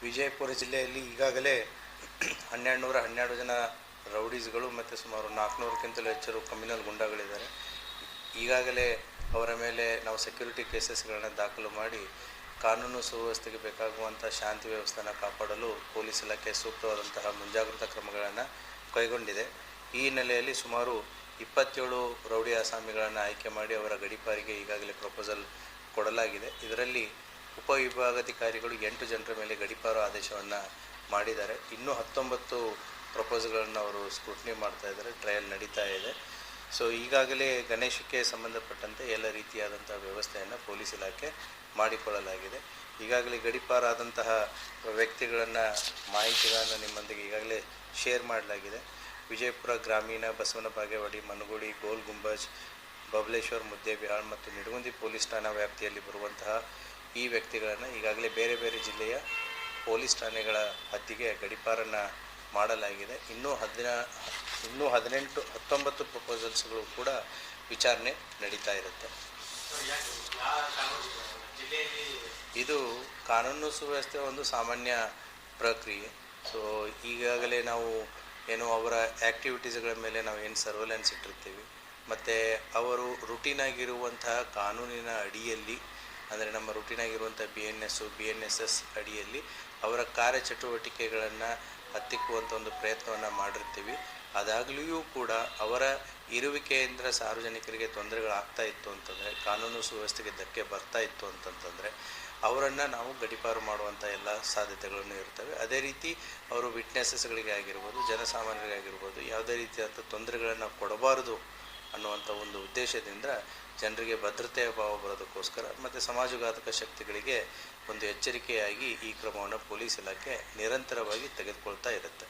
ವಿಜಯಪುರ ಜಿಲ್ಲೆಯಲ್ಲಿ ಈಗಾಗಲೇ 1212 ಜನ ರೌಡೀಸ್ಗಳು ಮತ್ತು ಸುಮಾರು 400ಕ್ಕಿಂತಲೂ ಹೆಚ್ಚು ಕ್ರಿಮಿನಲ್ ಗುಂಡಾಗಳಿದ್ದಾರೆ. ಈಗಾಗಲೇ ಅವರ ಮೇಲೆ ನಾವು ಸೆಕ್ಯೂರಿಟಿ ಕೇಸಸ್ಗಳನ್ನು ದಾಖಲು ಮಾಡಿ ಕಾನೂನು ಸುವ್ಯವಸ್ಥೆಗೆ ಬೇಕಾಗುವಂಥ ಶಾಂತಿ ವ್ಯವಸ್ಥೆಯನ್ನು ಕಾಪಾಡಲು ಪೊಲೀಸ್ ಇಲಾಖೆ ಸೂಕ್ತವಾದಂತಹ ಮುಂಜಾಗ್ರತಾ ಕ್ರಮಗಳನ್ನು ಕೈಗೊಂಡಿದೆ. ಈ ಹಿನ್ನೆಲೆಯಲ್ಲಿ ಸುಮಾರು 27 ರೌಡಿ ಆಸಾಮಿಗಳನ್ನು ಆಯ್ಕೆ ಮಾಡಿ ಅವರ ಗಡೀಪಾರಿಗೆ ಈಗಾಗಲೇ ಪ್ರಪೋಸಲ್ ಕೊಡಲಾಗಿದೆ. ಇದರಲ್ಲಿ ಉಪವಿಭಾಗಾಧಿಕಾರಿಗಳು 8 ಜನರ ಮೇಲೆ ಗಡೀಪಾರು ಆದೇಶವನ್ನು ಮಾಡಿದ್ದಾರೆ. ಇನ್ನೂ 19 ಪ್ರಪೋಸಲ್ಗಳನ್ನು ಅವರು ಸ್ಕ್ರೂಟ್ನಿ ಮಾಡ್ತಾ ಇದ್ದಾರೆ, ಟ್ರಯಲ್ ನಡೀತಾ ಇದೆ. ಸೊ ಈಗಾಗಲೇ ಗಣೇಶಕ್ಕೆ ಸಂಬಂಧಪಟ್ಟಂತೆ ಎಲ್ಲ ರೀತಿಯಾದಂಥ ವ್ಯವಸ್ಥೆಯನ್ನು ಪೊಲೀಸ್ ಇಲಾಖೆ ಮಾಡಿಕೊಳ್ಳಲಾಗಿದೆ. ಈಗಾಗಲೇ ಗಡೀಪಾರಾದಂತಹ ವ್ಯಕ್ತಿಗಳನ್ನು ಮಾಹಿತಿಗಳನ್ನು ನಿಮ್ಮೊಂದಿಗೆ ಈಗಾಗಲೇ ಶೇರ್ ಮಾಡಲಾಗಿದೆ. ವಿಜಯಪುರ ಗ್ರಾಮೀಣ, ಬಸವನ ಬಾಗೇವಾಡಿ, ಮನಗುಳಿ, ಗೋಲ್ ಗುಂಬಜ್, ಬಬಲೇಶ್ವರ್, ಮುದ್ದೇಬಿಹಾಳ್ ಮತ್ತು ನಿಡಗುಂದಿ ಪೊಲೀಸ್ ಠಾಣಾ ವ್ಯಾಪ್ತಿಯಲ್ಲಿ ಬರುವಂತಹ ಈ ವ್ಯಕ್ತಿಗಳನ್ನು ಈಗಾಗಲೇ ಬೇರೆ ಬೇರೆ ಜಿಲ್ಲೆಯ ಪೊಲೀಸ್ ಠಾಣೆಗಳ ಹದ್ದಿಗೆ ಗಡೀಪಾರನ್ನು ಮಾಡಲಾಗಿದೆ. ಇನ್ನೂ 19 ಪ್ರಪೋಸಲ್ಸ್ಗಳು ಕೂಡ ವಿಚಾರಣೆ ನಡೀತಾ ಇರುತ್ತೆ. ಇದು ಕಾನೂನು ಸುವ್ಯವಸ್ಥೆ ಒಂದು ಸಾಮಾನ್ಯ ಪ್ರಕ್ರಿಯೆ. ಸೊ ಈಗಾಗಲೇ ನಾವು ಅವರ ಆ್ಯಕ್ಟಿವಿಟೀಸ್ಗಳ ಮೇಲೆ ನಾವು ಸರ್ವೆಲೆನ್ಸ್ ಇಟ್ಟಿರ್ತೀವಿ, ಮತ್ತು ಅವರು ರುಟೀನಾಗಿರುವಂತಹ ಕಾನೂನಿನ ಅಡಿಯಲ್ಲಿ, ಅಂದರೆ ನಮ್ಮ ರುಟೀನಾಗಿರುವಂಥ BNSS ಅಡಿಯಲ್ಲಿ ಅವರ ಕಾರ್ಯಚಟುವಟಿಕೆಗಳನ್ನು ಹತ್ತಿಕ್ಕುವಂಥ ಒಂದು ಪ್ರಯತ್ನವನ್ನು ಮಾಡಿರ್ತೀವಿ. ಅದಾಗಲಿಯೂ ಕೂಡ ಅವರ ಇರುವಿಕೆಯಿಂದ ಸಾರ್ವಜನಿಕರಿಗೆ ತೊಂದರೆಗಳಾಗ್ತಾ ಇತ್ತು ಅಂತಂದರೆ, ಕಾನೂನು ಸುವ್ಯವಸ್ಥೆಗೆ ಧಕ್ಕೆ ಬರ್ತಾ ಇತ್ತು ಅಂತಂತಂದರೆ ಅವರನ್ನು ನಾವು ಗಡೀಪಾರು ಮಾಡುವಂಥ ಎಲ್ಲ ಸಾಧ್ಯತೆಗಳನ್ನು ಇರ್ತವೆ. ಅದೇ ರೀತಿ ಅವರು ವಿಟ್ನೆಸಸ್ಗಳಿಗೆ ಆಗಿರ್ಬೋದು, ಜನಸಾಮಾನ್ಯರಿಗಾಗಿರ್ಬೋದು ಯಾವುದೇ ರೀತಿಯಾದಂಥ ತೊಂದರೆಗಳನ್ನು ಕೊಡಬಾರದು ಅನ್ನುವಂಥ ಒಂದು ಉದ್ದೇಶದಿಂದ ಜನರಿಗೆ ಭದ್ರತೆಯ ಭಾವ ಬರೋದಕ್ಕೋಸ್ಕರ ಮತ್ತು ಸಮಾಜಘಾತಕ ಶಕ್ತಿಗಳಿಗೆ ಒಂದು ಎಚ್ಚರಿಕೆಯಾಗಿ ಈ ಕ್ರಮವನ್ನು ಪೊಲೀಸ್ ಇಲಾಖೆ ನಿರಂತರವಾಗಿ ತೆಗೆದುಕೊಳ್ತಾ ಇರುತ್ತೆ.